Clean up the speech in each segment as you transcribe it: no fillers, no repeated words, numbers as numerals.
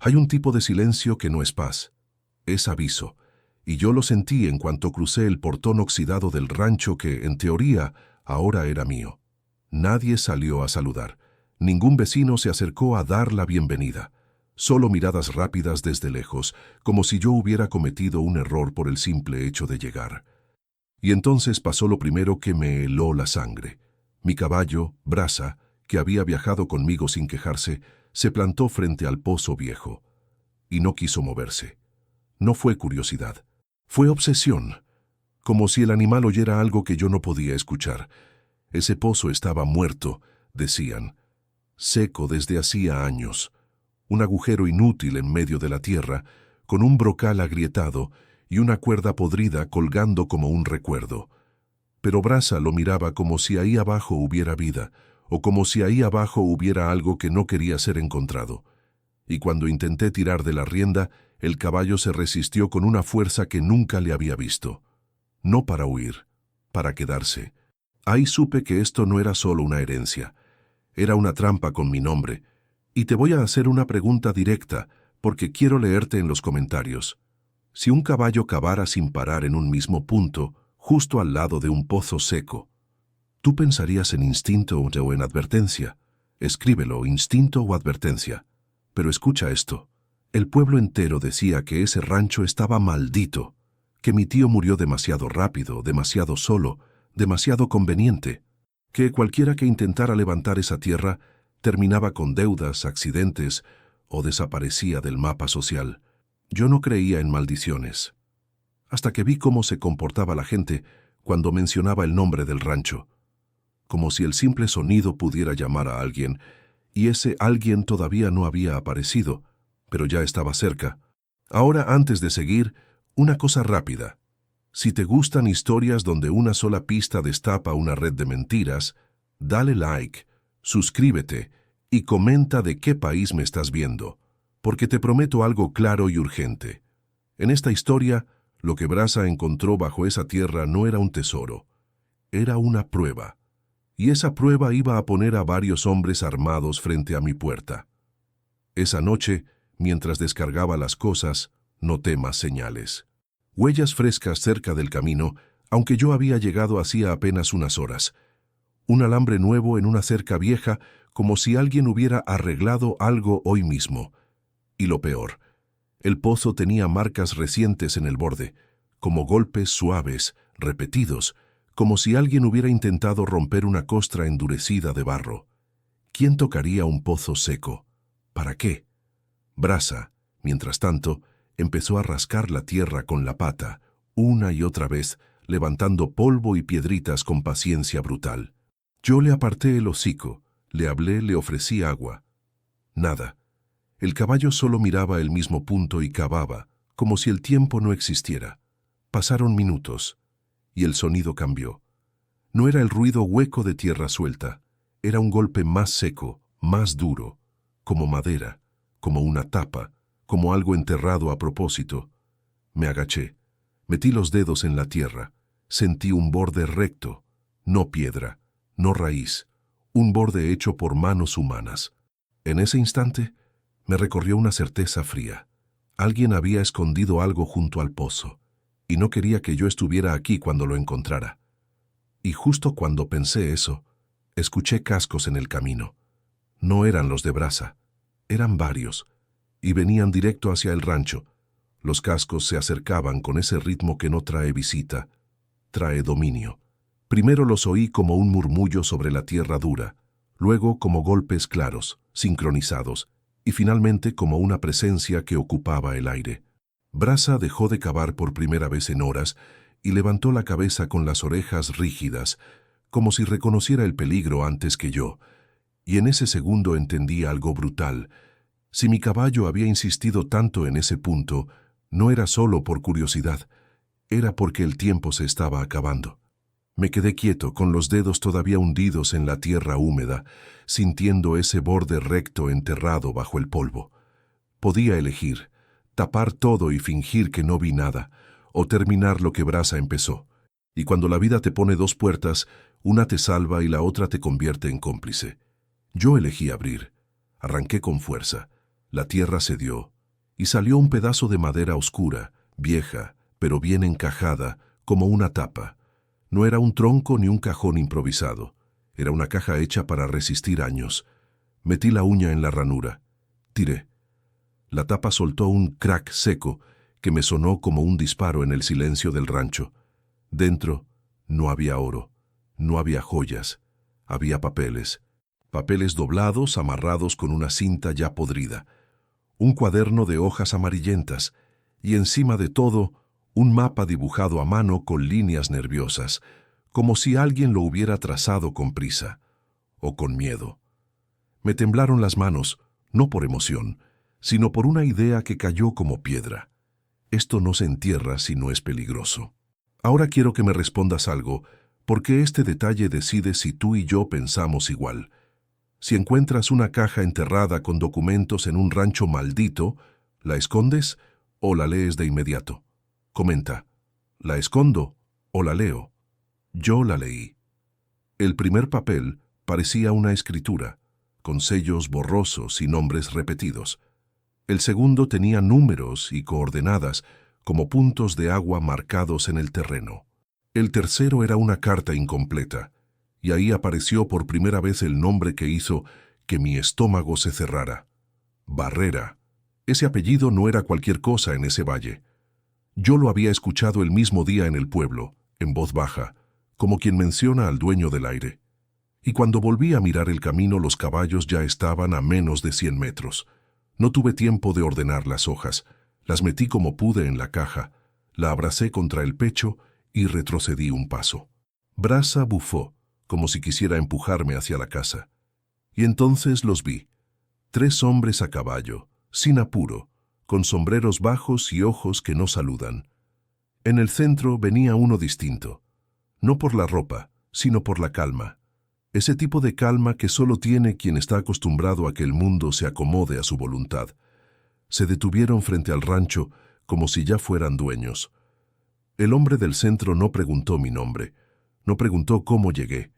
Hay un tipo de silencio que no es paz, es aviso, y yo lo sentí en cuanto crucé el portón oxidado del rancho que, en teoría, ahora era mío. Nadie salió a saludar. Ningún vecino se acercó a dar la bienvenida. Solo miradas rápidas desde lejos, como si yo hubiera cometido un error por el simple hecho de llegar. Y entonces pasó lo primero que me heló la sangre. Mi caballo, Brasa, que había viajado conmigo sin quejarse, se plantó frente al pozo viejo. Y no quiso moverse. No fue curiosidad. Fue obsesión. Como si el animal oyera algo que yo no podía escuchar. Ese pozo estaba muerto, decían. Seco desde hacía años. Un agujero inútil en medio de la tierra, con un brocal agrietado y una cuerda podrida colgando como un recuerdo. Pero Brasa lo miraba como si ahí abajo hubiera vida, o como si ahí abajo hubiera algo que no quería ser encontrado. Y cuando intenté tirar de la rienda, el caballo se resistió con una fuerza que nunca le había visto. No para huir, para quedarse. Ahí supe que esto no era solo una herencia. Era una trampa con mi nombre. Y te voy a hacer una pregunta directa, porque quiero leerte en los comentarios. Si un caballo cavara sin parar en un mismo punto, justo al lado de un pozo seco, ¿tú pensarías en instinto o en advertencia? Escríbelo, instinto o advertencia. Pero escucha esto. El pueblo entero decía que ese rancho estaba maldito, que mi tío murió demasiado rápido, demasiado solo, demasiado conveniente, que cualquiera que intentara levantar esa tierra terminaba con deudas, accidentes o desaparecía del mapa social. Yo no creía en maldiciones, hasta que vi cómo se comportaba la gente cuando mencionaba el nombre del rancho, como si el simple sonido pudiera llamar a alguien, y ese alguien todavía no había aparecido, pero ya estaba cerca. Ahora, antes de seguir, una cosa rápida. Si te gustan historias donde una sola pista destapa una red de mentiras, dale like, suscríbete y comenta de qué país me estás viendo, porque te prometo algo claro y urgente. En esta historia, lo que Brasa encontró bajo esa tierra no era un tesoro, era una prueba. Y esa prueba iba a poner a varios hombres armados frente a mi puerta. Esa noche, mientras descargaba las cosas, noté más señales. Huellas frescas cerca del camino, aunque yo había llegado hacía apenas unas horas. Un alambre nuevo en una cerca vieja, como si alguien hubiera arreglado algo hoy mismo. Y lo peor, el pozo tenía marcas recientes en el borde, como golpes suaves, repetidos, como si alguien hubiera intentado romper una costra endurecida de barro. ¿Quién tocaría un pozo seco? ¿Para qué? Brasa, mientras tanto, empezó a rascar la tierra con la pata, una y otra vez, levantando polvo y piedritas con paciencia brutal. Yo le aparté el hocico, le hablé, le ofrecí agua. Nada. El caballo solo miraba el mismo punto y cavaba, como si el tiempo no existiera. Pasaron minutos, y el sonido cambió. No era el ruido hueco de tierra suelta, era un golpe más seco, más duro, como madera, como una tapa, como algo enterrado a propósito. Me agaché, metí los dedos en la tierra, sentí un borde recto, no piedra, no raíz, un borde hecho por manos humanas. En ese instante, me recorrió una certeza fría. Alguien había escondido algo junto al pozo, y no quería que yo estuviera aquí cuando lo encontrara. Y justo cuando pensé eso, escuché cascos en el camino. No eran los de Brasa, eran varios, y venían directo hacia el rancho. Los cascos se acercaban con ese ritmo que no trae visita, trae dominio. Primero los oí como un murmullo sobre la tierra dura, luego como golpes claros, sincronizados, y finalmente como una presencia que ocupaba el aire. Brasa dejó de cavar por primera vez en horas y levantó la cabeza con las orejas rígidas, como si reconociera el peligro antes que yo, y en ese segundo entendí algo brutal. Si mi caballo había insistido tanto en ese punto, no era solo por curiosidad, era porque el tiempo se estaba acabando. Me quedé quieto, con los dedos todavía hundidos en la tierra húmeda, sintiendo ese borde recto enterrado bajo el polvo. Podía elegir, tapar todo y fingir que no vi nada, o terminar lo que Brasa empezó. Y cuando la vida te pone dos puertas, una te salva y la otra te convierte en cómplice. Yo elegí abrir. Arranqué con fuerza. La tierra cedió, y salió un pedazo de madera oscura, vieja, pero bien encajada, como una tapa. No era un tronco ni un cajón improvisado. Era una caja hecha para resistir años. Metí la uña en la ranura. Tiré. La tapa soltó un crack seco que me sonó como un disparo en el silencio del rancho. Dentro no había oro, no había joyas, había papeles. Papeles doblados, amarrados con una cinta ya podrida. Un cuaderno de hojas amarillentas y encima de todo un mapa dibujado a mano con líneas nerviosas, como si alguien lo hubiera trazado con prisa o con miedo. Me temblaron las manos, no por emoción, sino por una idea que cayó como piedra. Esto no se entierra si no es peligroso. Ahora quiero que me respondas algo, porque este detalle decide si tú y yo pensamos igual. Si encuentras una caja enterrada con documentos en un rancho maldito, ¿la escondes o la lees de inmediato? Comenta, ¿la escondo o la leo? Yo la leí. El primer papel parecía una escritura, con sellos borrosos y nombres repetidos. El segundo tenía números y coordenadas, como puntos de agua marcados en el terreno. El tercero era una carta incompleta, y ahí apareció por primera vez el nombre que hizo que mi estómago se cerrara. Barrera. Ese apellido no era cualquier cosa en ese valle. Yo lo había escuchado el mismo día en el pueblo, en voz baja, como quien menciona al dueño del aire. Y cuando volví a mirar el camino, los caballos ya estaban a menos de 100 metros. No tuve tiempo de ordenar las hojas. Las metí como pude en la caja, la abracé contra el pecho y retrocedí un paso. Brasa bufó, como si quisiera empujarme hacia la casa. Y entonces los vi. 3 hombres a caballo, sin apuro, con sombreros bajos y ojos que no saludan. En el centro venía uno distinto, no por la ropa, sino por la calma. Ese tipo de calma que solo tiene quien está acostumbrado a que el mundo se acomode a su voluntad. Se detuvieron frente al rancho como si ya fueran dueños. El hombre del centro no preguntó mi nombre, no preguntó cómo llegué,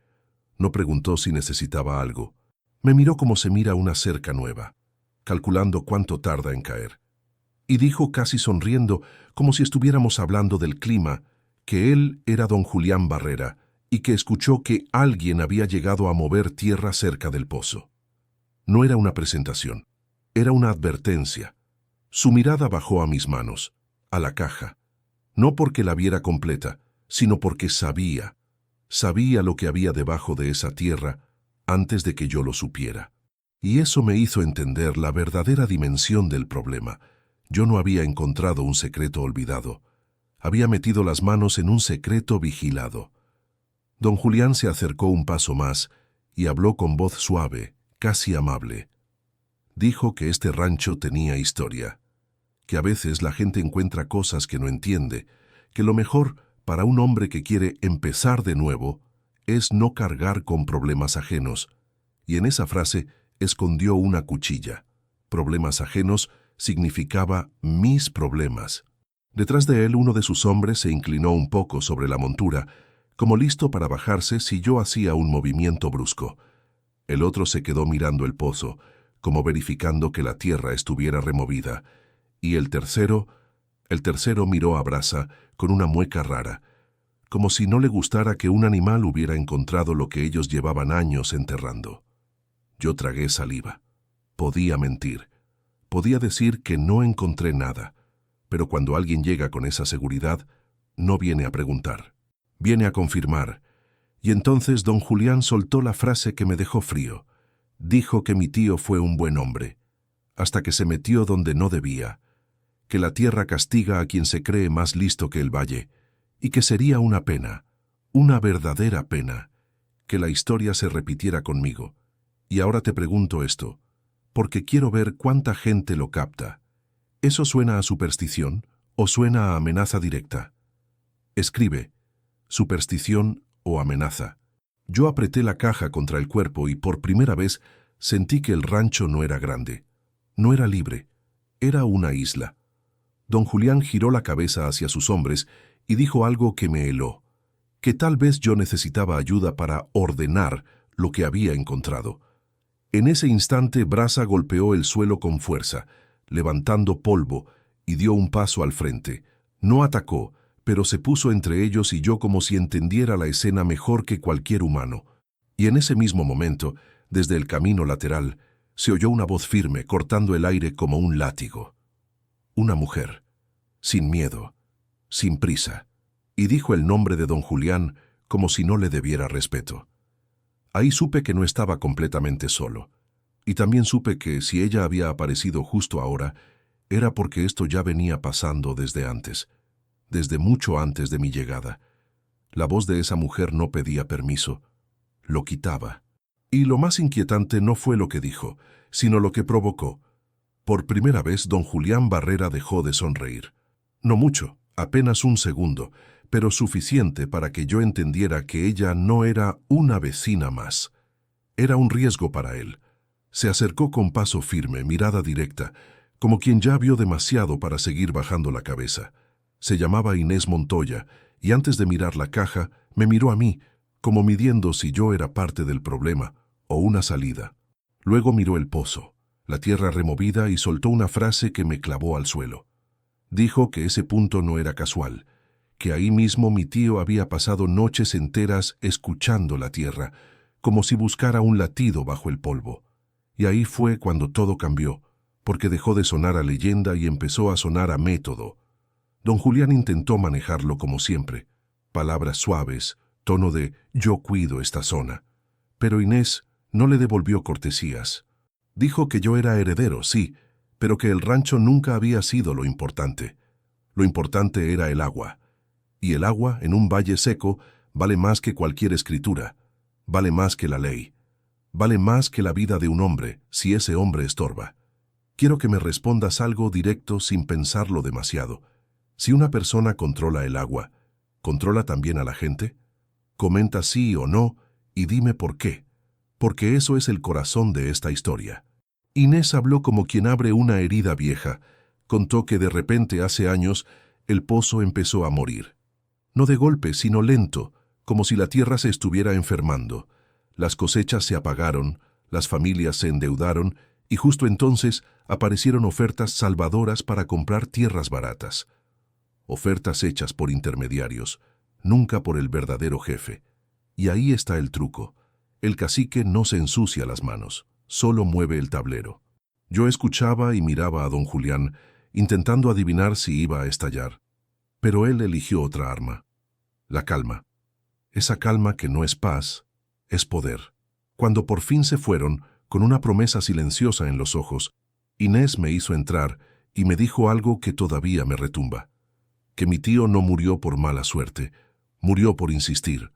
no preguntó si necesitaba algo. Me miró como se mira una cerca nueva, calculando cuánto tarda en caer. Y dijo casi sonriendo, como si estuviéramos hablando del clima, que él era don Julián Barrera y que escuchó que alguien había llegado a mover tierra cerca del pozo. No era una presentación, era una advertencia. Su mirada bajó a mis manos, a la caja, no porque la viera completa, sino porque sabía lo que había debajo de esa tierra antes de que yo lo supiera. Y eso me hizo entender la verdadera dimensión del problema. Yo no había encontrado un secreto olvidado. Había metido las manos en un secreto vigilado. Don Julián se acercó un paso más y habló con voz suave, casi amable. Dijo que este rancho tenía historia, que a veces la gente encuentra cosas que no entiende, que lo mejor para un hombre que quiere empezar de nuevo es no cargar con problemas ajenos, y en esa frase escondió una cuchilla. Problemas ajenos significaba mis problemas. Detrás de él, uno de sus hombres se inclinó un poco sobre la montura, como listo para bajarse si yo hacía un movimiento brusco. El otro se quedó mirando el pozo, como verificando que la tierra estuviera removida, y el tercero miró a Brasa con una mueca rara, como si no le gustara que un animal hubiera encontrado lo que ellos llevaban años enterrando. Yo tragué saliva. Podía mentir. Podía decir que no encontré nada, pero cuando alguien llega con esa seguridad, no viene a preguntar, viene a confirmar. Y entonces don Julián soltó la frase que me dejó frío. Dijo que mi tío fue un buen hombre, hasta que se metió donde no debía, que la tierra castiga a quien se cree más listo que el valle, y que sería una pena, una verdadera pena, que la historia se repitiera conmigo. Y ahora te pregunto esto, porque quiero ver cuánta gente lo capta. ¿Eso suena a superstición o suena a amenaza directa? Escribe, superstición o amenaza. Yo apreté la caja contra el cuerpo y por primera vez sentí que el rancho no era grande, no era libre, era una isla. Don Julián giró la cabeza hacia sus hombres y dijo algo que me heló, que tal vez yo necesitaba ayuda para ordenar lo que había encontrado. En ese instante Brasa golpeó el suelo con fuerza, levantando polvo, y dio un paso al frente. No atacó, pero se puso entre ellos y yo como si entendiera la escena mejor que cualquier humano. Y en ese mismo momento, desde el camino lateral, se oyó una voz firme cortando el aire como un látigo. Una mujer, sin miedo, sin prisa, y dijo el nombre de don Julián como si no le debiera respeto. Ahí supe que no estaba completamente solo, y también supe que si ella había aparecido justo ahora, era porque esto ya venía pasando desde antes, desde mucho antes de mi llegada. La voz de esa mujer no pedía permiso, lo quitaba. Y lo más inquietante no fue lo que dijo, sino lo que provocó. Por primera vez, don Julián Barrera dejó de sonreír. No mucho, apenas un segundo, pero suficiente para que yo entendiera que ella no era una vecina más. Era un riesgo para él. Se acercó con paso firme, mirada directa, como quien ya vio demasiado para seguir bajando la cabeza. Se llamaba Inés Montoya, y antes de mirar la caja, me miró a mí, como midiendo si yo era parte del problema o una salida. Luego miró el pozo, la tierra removida, y soltó una frase que me clavó al suelo. Dijo que ese punto no era casual, que ahí mismo mi tío había pasado noches enteras escuchando la tierra, como si buscara un latido bajo el polvo. Y ahí fue cuando todo cambió, porque dejó de sonar a leyenda y empezó a sonar a método. Don Julián intentó manejarlo como siempre, palabras suaves, tono de «yo cuido esta zona». Pero Inés no le devolvió cortesías. Dijo que yo era heredero, sí, pero que el rancho nunca había sido lo importante. Lo importante era el agua. Y el agua, en un valle seco, vale más que cualquier escritura, vale más que la ley, vale más que la vida de un hombre, si ese hombre estorba. Quiero que me respondas algo directo sin pensarlo demasiado. Si una persona controla el agua, ¿controla también a la gente? Comenta sí o no y dime por qué, porque eso es el corazón de esta historia. Inés habló como quien abre una herida vieja. Contó que de repente hace años el pozo empezó a morir. No de golpe, sino lento, como si la tierra se estuviera enfermando. Las cosechas se apagaron, las familias se endeudaron y justo entonces aparecieron ofertas salvadoras para comprar tierras baratas. Ofertas hechas por intermediarios, nunca por el verdadero jefe. Y ahí está el truco. El cacique no se ensucia las manos, solo mueve el tablero. Yo escuchaba y miraba a don Julián, intentando adivinar si iba a estallar. Pero él eligió otra arma. La calma. Esa calma que no es paz, es poder. Cuando por fin se fueron, con una promesa silenciosa en los ojos, Inés me hizo entrar y me dijo algo que todavía me retumba. Que mi tío no murió por mala suerte, murió por insistir,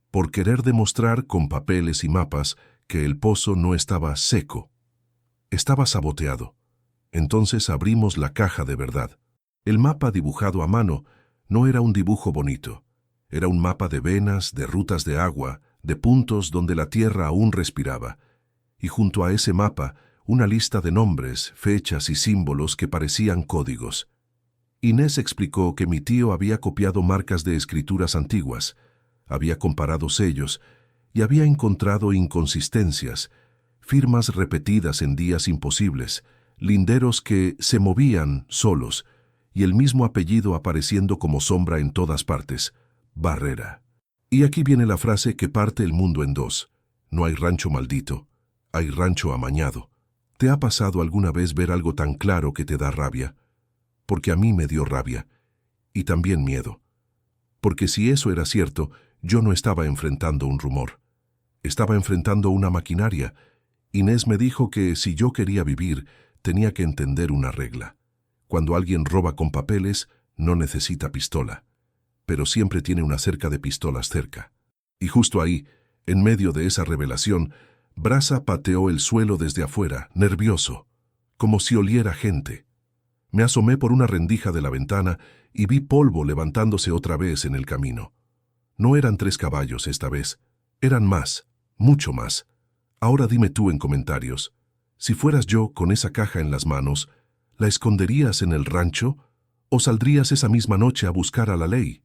por querer demostrar con papeles y mapas que el pozo no estaba seco, estaba saboteado. Entonces abrimos la caja de verdad. El mapa dibujado a mano no era un dibujo bonito, era un mapa de venas, de rutas de agua, de puntos donde la tierra aún respiraba, y junto a ese mapa una lista de nombres, fechas y símbolos que parecían códigos. Inés explicó que mi tío había copiado marcas de escrituras antiguas, había comparado sellos y había encontrado inconsistencias, firmas repetidas en días imposibles, linderos que se movían solos y el mismo apellido apareciendo como sombra en todas partes, Barrera. Y aquí viene la frase que parte el mundo en dos. No hay rancho maldito, hay rancho amañado. ¿Te ha pasado alguna vez ver algo tan claro que te da rabia? Porque a mí me dio rabia, y también miedo. Porque si eso era cierto, yo no estaba enfrentando un rumor. Estaba enfrentando una maquinaria. Inés me dijo que si yo quería vivir, tenía que entender una regla. Cuando alguien roba con papeles, no necesita pistola, pero siempre tiene una cerca de pistolas cerca. Y justo ahí, en medio de esa revelación, Brasa pateó el suelo desde afuera, nervioso, como si oliera gente. Me asomé por una rendija de la ventana y vi polvo levantándose otra vez en el camino. No eran 3 caballos esta vez, eran más, mucho más. Ahora dime tú en comentarios, si fueras yo con esa caja en las manos, ¿la esconderías en el rancho o saldrías esa misma noche a buscar a la ley?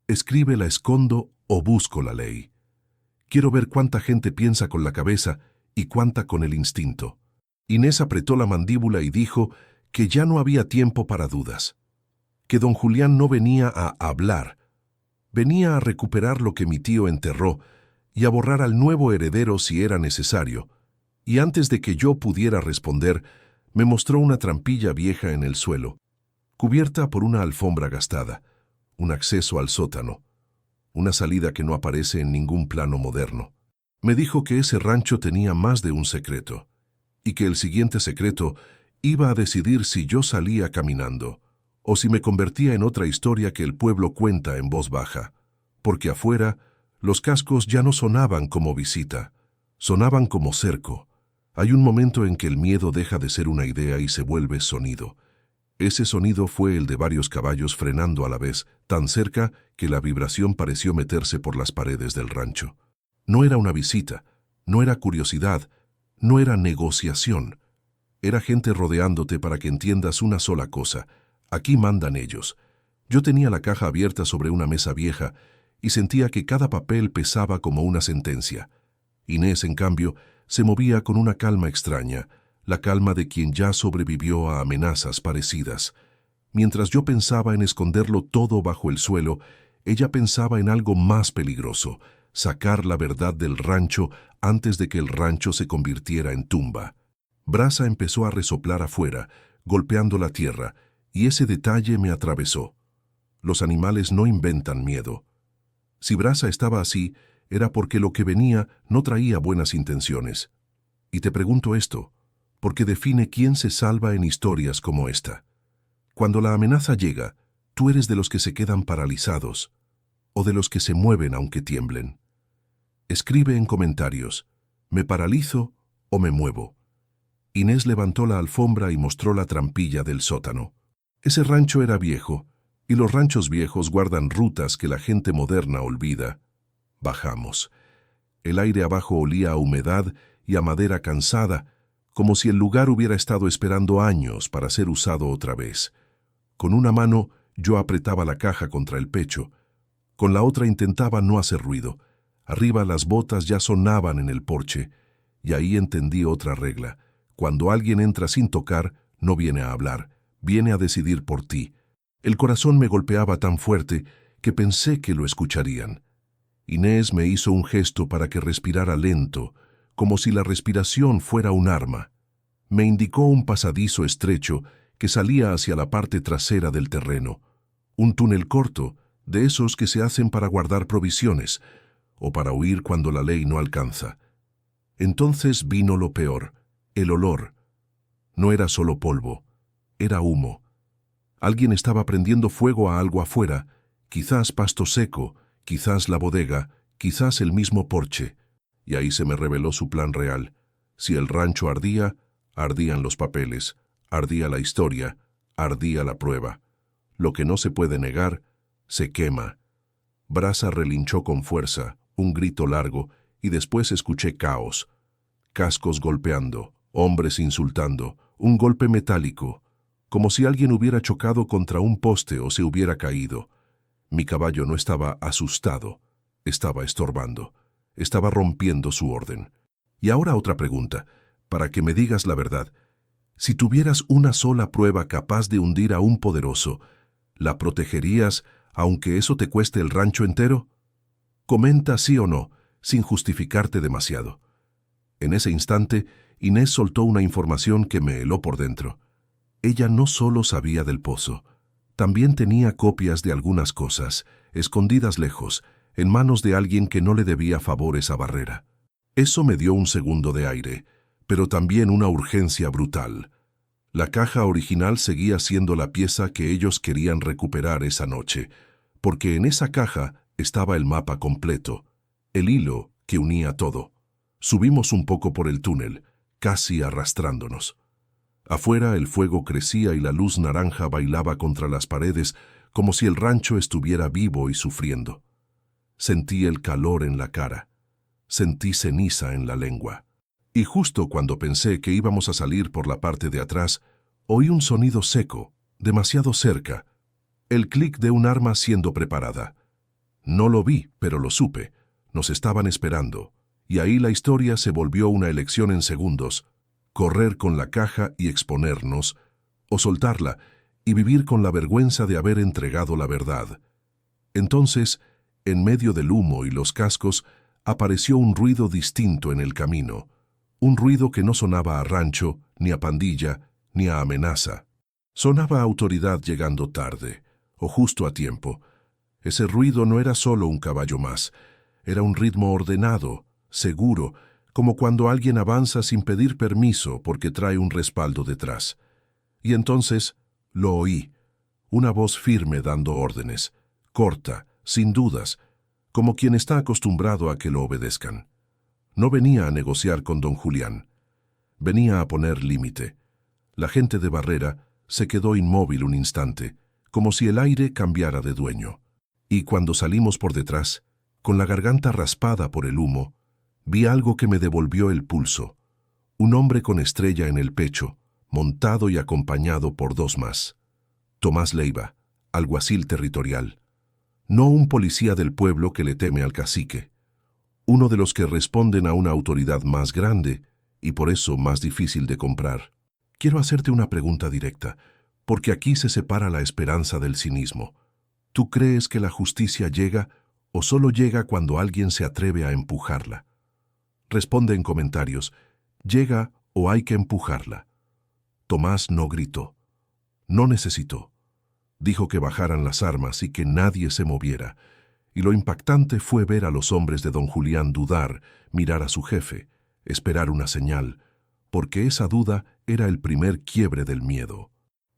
Escribe la escondo o busco la ley. Quiero ver cuánta gente piensa con la cabeza y cuánta con el instinto. Inés apretó la mandíbula y dijo que ya no había tiempo para dudas, que don Julián no venía a hablar, venía a recuperar lo que mi tío enterró y a borrar al nuevo heredero si era necesario, y antes de que yo pudiera responder, me mostró una trampilla vieja en el suelo, cubierta por una alfombra gastada, un acceso al sótano, una salida que no aparece en ningún plano moderno. Me dijo que ese rancho tenía más de un secreto, y que el siguiente secreto iba a decidir si yo salía caminando, o si me convertía en otra historia que el pueblo cuenta en voz baja, porque afuera los cascos ya no sonaban como visita, sonaban como cerco. Hay un momento en que el miedo deja de ser una idea y se vuelve sonido. Ese sonido fue el de varios caballos frenando a la vez, tan cerca que la vibración pareció meterse por las paredes del rancho. No era una visita, no era curiosidad, no era negociación. Era gente rodeándote para que entiendas una sola cosa. Aquí mandan ellos. Yo tenía la caja abierta sobre una mesa vieja y sentía que cada papel pesaba como una sentencia. Inés, en cambio, se movía con una calma extraña, la calma de quien ya sobrevivió a amenazas parecidas. Mientras yo pensaba en esconderlo todo bajo el suelo, ella pensaba en algo más peligroso, sacar la verdad del rancho antes de que el rancho se convirtiera en tumba. Brasa empezó a resoplar afuera, golpeando la tierra, y ese detalle me atravesó. Los animales no inventan miedo. Si Brasa estaba así, era porque lo que venía no traía buenas intenciones. Y te pregunto esto, porque define quién se salva en historias como esta. Cuando la amenaza llega, tú eres de los que se quedan paralizados, o de los que se mueven aunque tiemblen. Escribe en comentarios, ¿me paralizo o me muevo? Inés levantó la alfombra y mostró la trampilla del sótano. Ese rancho era viejo, y los ranchos viejos guardan rutas que la gente moderna olvida. Bajamos. El aire abajo olía a humedad y a madera cansada, como si el lugar hubiera estado esperando años para ser usado otra vez. Con una mano yo apretaba la caja contra el pecho, con la otra intentaba no hacer ruido. Arriba las botas ya sonaban en el porche, y ahí entendí otra regla. Cuando alguien entra sin tocar, no viene a hablar, viene a decidir por ti. El corazón me golpeaba tan fuerte que pensé que lo escucharían. Inés me hizo un gesto para que respirara lento, como si la respiración fuera un arma. Me indicó un pasadizo estrecho que salía hacia la parte trasera del terreno. Un túnel corto, de esos que se hacen para guardar provisiones, o para huir cuando la ley no alcanza. Entonces vino lo peor, el olor. No era solo polvo, era humo. Alguien estaba prendiendo fuego a algo afuera, quizás pasto seco, quizás la bodega, quizás el mismo porche. Y ahí se me reveló su plan real. Si el rancho ardía, ardían los papeles, ardía la historia, ardía la prueba. Lo que no se puede negar, se quema. Brasa relinchó con fuerza, un grito largo, y después escuché caos. Cascos golpeando, hombres insultando, un golpe metálico, como si alguien hubiera chocado contra un poste o se hubiera caído. Mi caballo no estaba asustado, estaba estorbando, estaba rompiendo su orden. Y ahora otra pregunta, para que me digas la verdad. Si tuvieras una sola prueba capaz de hundir a un poderoso, ¿la protegerías aunque eso te cueste el rancho entero? Comenta sí o no, sin justificarte demasiado. En ese instante, Inés soltó una información que me heló por dentro. Ella no solo sabía del pozo, también tenía copias de algunas cosas, escondidas lejos, en manos de alguien que no le debía favores a Barrera. Eso me dio un segundo de aire, pero también una urgencia brutal. La caja original seguía siendo la pieza que ellos querían recuperar esa noche, porque en esa caja estaba el mapa completo, el hilo que unía todo. Subimos un poco por el túnel, casi arrastrándonos. Afuera el fuego crecía y la luz naranja bailaba contra las paredes como si el rancho estuviera vivo y sufriendo. Sentí el calor en la cara. Sentí ceniza en la lengua. Y justo cuando pensé que íbamos a salir por la parte de atrás, oí un sonido seco, demasiado cerca. El clic de un arma siendo preparada. No lo vi, pero lo supe. Nos estaban esperando. Y ahí la historia se volvió una elección en segundos: correr con la caja y exponernos, o soltarla y vivir con la vergüenza de haber entregado la verdad. Entonces, en medio del humo y los cascos, apareció un ruido distinto en el camino, un ruido que no sonaba a rancho, ni a pandilla, ni a amenaza. Sonaba a autoridad llegando tarde, o justo a tiempo. Ese ruido no era solo un caballo más, era un ritmo ordenado, seguro, como cuando alguien avanza sin pedir permiso porque trae un respaldo detrás. Y entonces lo oí, una voz firme dando órdenes, corta, sin dudas, como quien está acostumbrado a que lo obedezcan. No venía a negociar con don Julián, venía a poner límite. La gente de Barrera se quedó inmóvil un instante, como si el aire cambiara de dueño. Y cuando salimos por detrás, con la garganta raspada por el humo, vi algo que me devolvió el pulso. Un hombre con estrella en el pecho, montado y acompañado por dos más. Tomás Leiva, alguacil territorial. No un policía del pueblo que le teme al cacique. Uno de los que responden a una autoridad más grande y por eso más difícil de comprar. Quiero hacerte una pregunta directa, porque aquí se separa la esperanza del cinismo. ¿Tú crees que la justicia llega o solo llega cuando alguien se atreve a empujarla? Responde en comentarios: ¿llega o hay que empujarla? Tomás no gritó, no necesitó. Dijo que bajaran las armas y que nadie se moviera. Y lo impactante fue ver a los hombres de don Julián dudar, mirar a su jefe, esperar una señal, porque esa duda era el primer quiebre del miedo.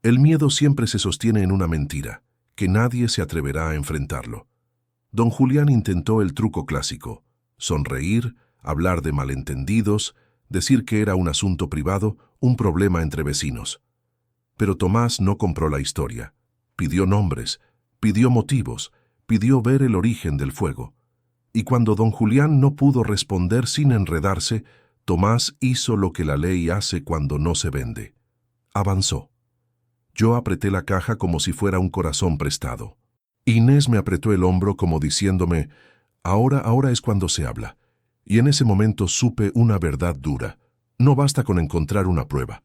El miedo siempre se sostiene en una mentira, que nadie se atreverá a enfrentarlo. Don Julián intentó el truco clásico: sonreír, hablar de malentendidos, decir que era un asunto privado, un problema entre vecinos. Pero Tomás no compró la historia. Pidió nombres, pidió motivos, pidió ver el origen del fuego. Y cuando don Julián no pudo responder sin enredarse, Tomás hizo lo que la ley hace cuando no se vende. Avanzó. Yo apreté la caja como si fuera un corazón prestado. Inés me apretó el hombro como diciéndome: ahora es cuando se habla. Y en ese momento supe una verdad dura. No basta con encontrar una prueba.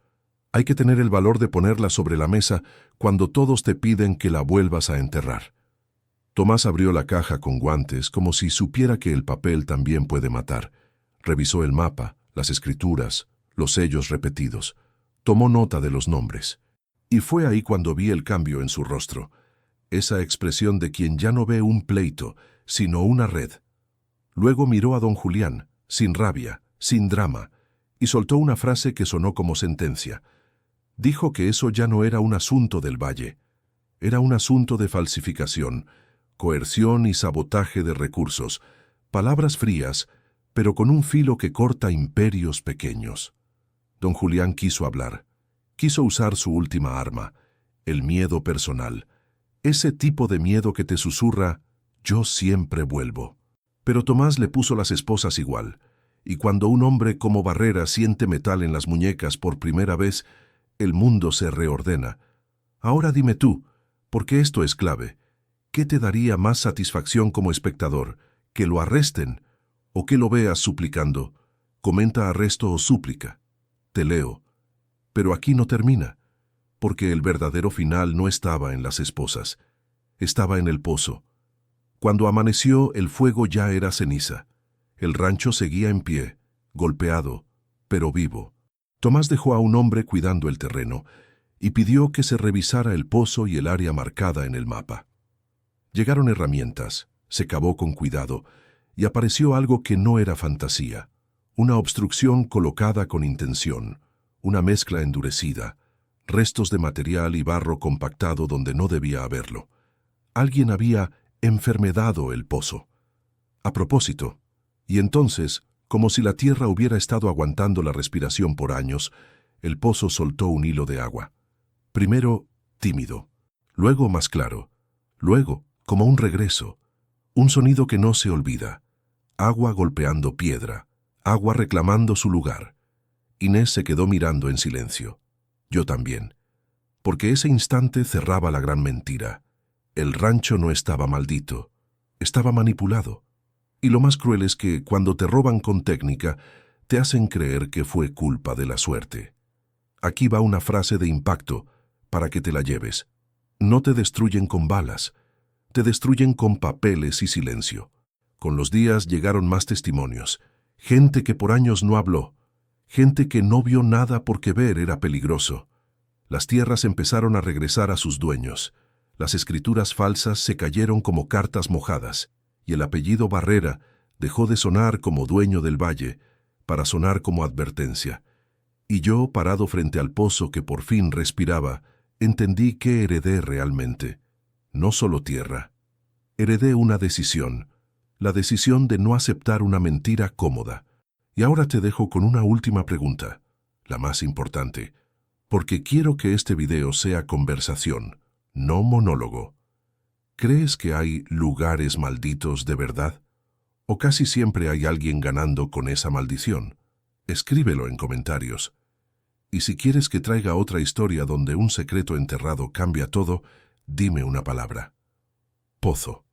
Hay que tener el valor de ponerla sobre la mesa cuando todos te piden que la vuelvas a enterrar. Tomás abrió la caja con guantes, como si supiera que el papel también puede matar. Revisó el mapa, las escrituras, los sellos repetidos. Tomó nota de los nombres. Y fue ahí cuando vi el cambio en su rostro. Esa expresión de quien ya no ve un pleito, sino una red. Luego miró a don Julián, sin rabia, sin drama, y soltó una frase que sonó como sentencia. Dijo que eso ya no era un asunto del Valle. Era un asunto de falsificación, coerción y sabotaje de recursos, palabras frías, pero con un filo que corta imperios pequeños. Don Julián quiso hablar, quiso usar su última arma, el miedo personal, ese tipo de miedo que te susurra: yo siempre vuelvo. Pero Tomás le puso las esposas igual, y cuando un hombre como Barrera siente metal en las muñecas por primera vez, el mundo se reordena. Ahora dime tú, porque esto es clave, ¿qué te daría más satisfacción como espectador? ¿Que lo arresten o que lo veas suplicando? Comenta arresto o súplica. Te leo. Pero aquí no termina, porque el verdadero final no estaba en las esposas, estaba en el pozo. Cuando amaneció, el fuego ya era ceniza. El rancho seguía en pie, golpeado, pero vivo. Tomás dejó a un hombre cuidando el terreno y pidió que se revisara el pozo y el área marcada en el mapa. Llegaron herramientas, se cavó con cuidado y apareció algo que no era fantasía, una obstrucción colocada con intención, una mezcla endurecida, restos de material y barro compactado donde no debía haberlo. Alguien había enfermedado el pozo. A propósito, y entonces, como si la tierra hubiera estado aguantando la respiración por años, el pozo soltó un hilo de agua. Primero, tímido, luego más claro, luego, como un regreso, un sonido que no se olvida, agua golpeando piedra, agua reclamando su lugar. Inés se quedó mirando en silencio. Yo también, porque ese instante cerraba la gran mentira. El rancho no estaba maldito, estaba manipulado. Y lo más cruel es que, cuando te roban con técnica, te hacen creer que fue culpa de la suerte. Aquí va una frase de impacto para que te la lleves. No te destruyen con balas, te destruyen con papeles y silencio. Con los días llegaron más testimonios, gente que por años no habló, gente que no vio nada porque ver era peligroso. Las tierras empezaron a regresar a sus dueños, las escrituras falsas se cayeron como cartas mojadas, y el apellido Barrera dejó de sonar como dueño del valle para sonar como advertencia. Y yo, parado frente al pozo que por fin respiraba, entendí qué heredé realmente. No solo tierra. Heredé una decisión, la decisión de no aceptar una mentira cómoda. Y ahora te dejo con una última pregunta, la más importante, porque quiero que este video sea conversación, no monólogo. ¿Crees que hay lugares malditos de verdad? ¿O casi siempre hay alguien ganando con esa maldición? Escríbelo en comentarios. Y si quieres que traiga otra historia donde un secreto enterrado cambia todo, dime una palabra. Pozo.